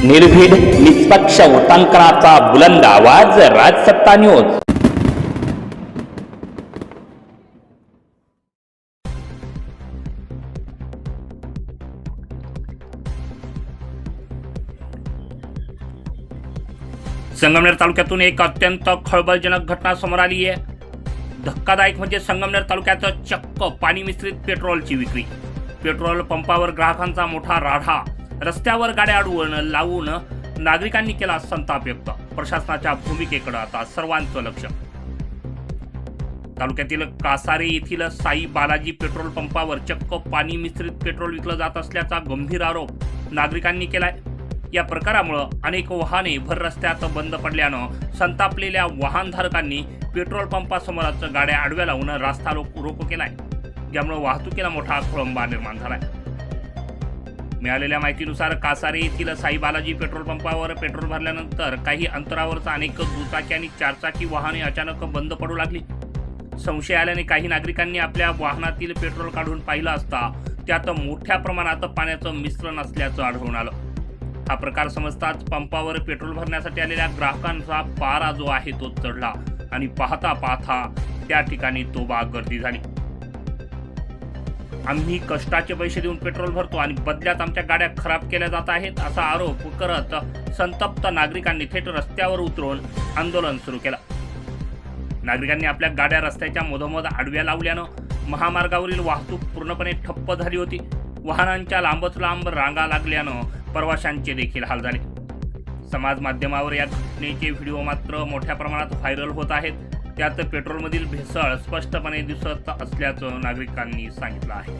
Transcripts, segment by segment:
निर्भीड निष्पक्ष वृत्तांकनाचा बुलंद आवाज राजसत्ता न्यूज। संगमनेर तालुक्यातून एक अत्यंत खळबळजनक घटना समोर आली आहे। धक्कादायक म्हणजे संगमनेर तालुक्यात चक्क पाणी मिश्रित पेट्रोलची विक्री। पेट्रोल पंपावर ग्राहकांचा मोठा राढा, रस्त्यावर गाड्या अडवून लावून नागरिकांनी केला संताप व्यक्त। प्रशासनाच्या भूमिकेकडे आता सर्वांचं लक्ष। तालुक्यातील कासारे येथील साई बालाजी पेट्रोल पंपावर चक्क पाणी मिश्रित पेट्रोल विकलं जात असल्याचा गंभीर आरोप नागरिकांनी केलाय। या प्रकारामुळे अनेक वाहने भर रस्त्यात बंद पडल्यानं संतापलेल्या वाहनधारकांनी पेट्रोल पंपासमोरच गाड्या आडव्या लावून रास्ता रोको केलाय, ज्यामुळे वाहतुकीला मोठा खोळंबा निर्माण झालाय। मिळालेल्या माहितीनुसार कासारे येथील साई बालाजी पेट्रोल पंपावर पेट्रोल भरल्यानंतर काही अंतरावरच अनेक दुचाकी आणि चारचाकी वाहने अचानक बंद पडू लागली। संशय आल्याने काही नागरिकांनी आपल्या वाहनातील पेट्रोल काढून पाहिलं असता त्यात मोठ्या प्रमाणात पाण्याचं मिश्रण असल्याचं आढळून आलं। हा प्रकार समजताच पंपावर पेट्रोल भरण्यासाठी आलेल्या ग्राहकांचा पारा जो आहे तो चढला आणि पाहता पाहता त्या ठिकाणी तोबा गर्दी झाली। आम्ही कष्टाचे पैसे देऊन पेट्रोल भरतो आणि बदल्यात आमच्या गाड्या खराब केल्या जात आहेत असा आरोप करत संतप्त नागरिकांनी थेट रस्त्यावर उतरून आंदोलन सुरू केलं। नागरिकांनी आपल्या गाड्या रस्त्याच्या मधोमध आडव्या लावल्यानं महामार्गावरील वाहतूक पूर्णपणे ठप्प झाली होती। वाहनांच्या लांबच लांब रांगा लागल्यानं प्रवाशांचे देखील हाल झाले। समाज माध्यमावर या घटनेचे व्हिडिओ मात्र मोठ्या प्रमाणात व्हायरल होत आहेत। त्यात पेट्रोलमधील भेसळ स्पष्टपणे दिसत असल्याचं नागरिकांनी सांगितलं आहे।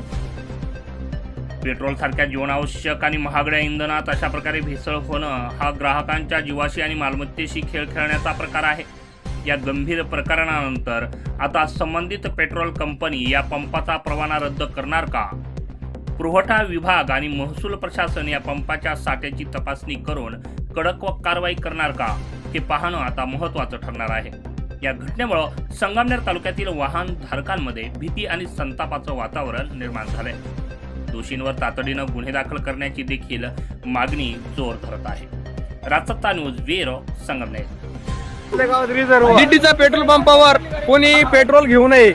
पेट्रोल सारख्या जीवनावश्यक आणि महागड्या इंधनात अशा प्रकारे भेसळ होणं हा ग्राहकांच्या जीवाशी आणि मालमत्तेशी खेळ खेळण्याचा प्रकार आहे। या गंभीर प्रकरणानंतर आता संबंधित पेट्रोल कंपनी या पंपाचा परवाना रद्द करणार का? पुरवठा विभाग आणि महसूल प्रशासन या पंपाच्या साठ्याची तपासणी करून कडक कारवाई करणार का, हे पाहणं आता महत्त्वाचं ठरणार आहे। या घटनेमुळे संगमनेर तालुक्यातील वाहनधारकांमध्ये भीती आणि संतापाचं वातावरण निर्माण झालंय। दोषींवर तातडीनं गुन्हे दाखल करण्याची देखील मागणी जोर धरत आहे। राजसत्ता न्यूज ब्युरो संगमनेर। दिंडीच्या पेट्रोल पंपावर कोणी पेट्रोल घेऊ नये।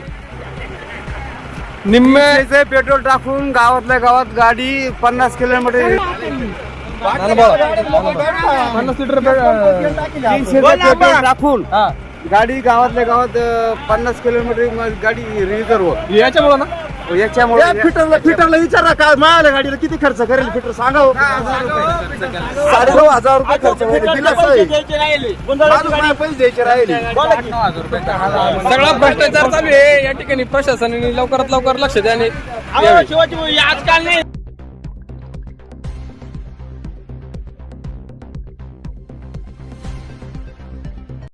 निम्मे पेट्रोल टाकून गावातल्या गावात गाडी 50 किलोमीटर 50 लिटर 300 पेट्रोल टाकून गाडी गावातल्या गावात 50 किलोमीटर गाडी रिझर्व याच्यामुळे ना याच्यामुळे फिटरला विचारा काय मिळालं गाडीला किती खर्च करेल फिटर सांगा। 9,500 रुपये खर्च पैसे द्यायचे राहिले। सगळा भ्रष्टाचार चालू आहे या ठिकाणी। प्रशासनाने लवकरात लवकर लक्ष द्यावे। आजकाल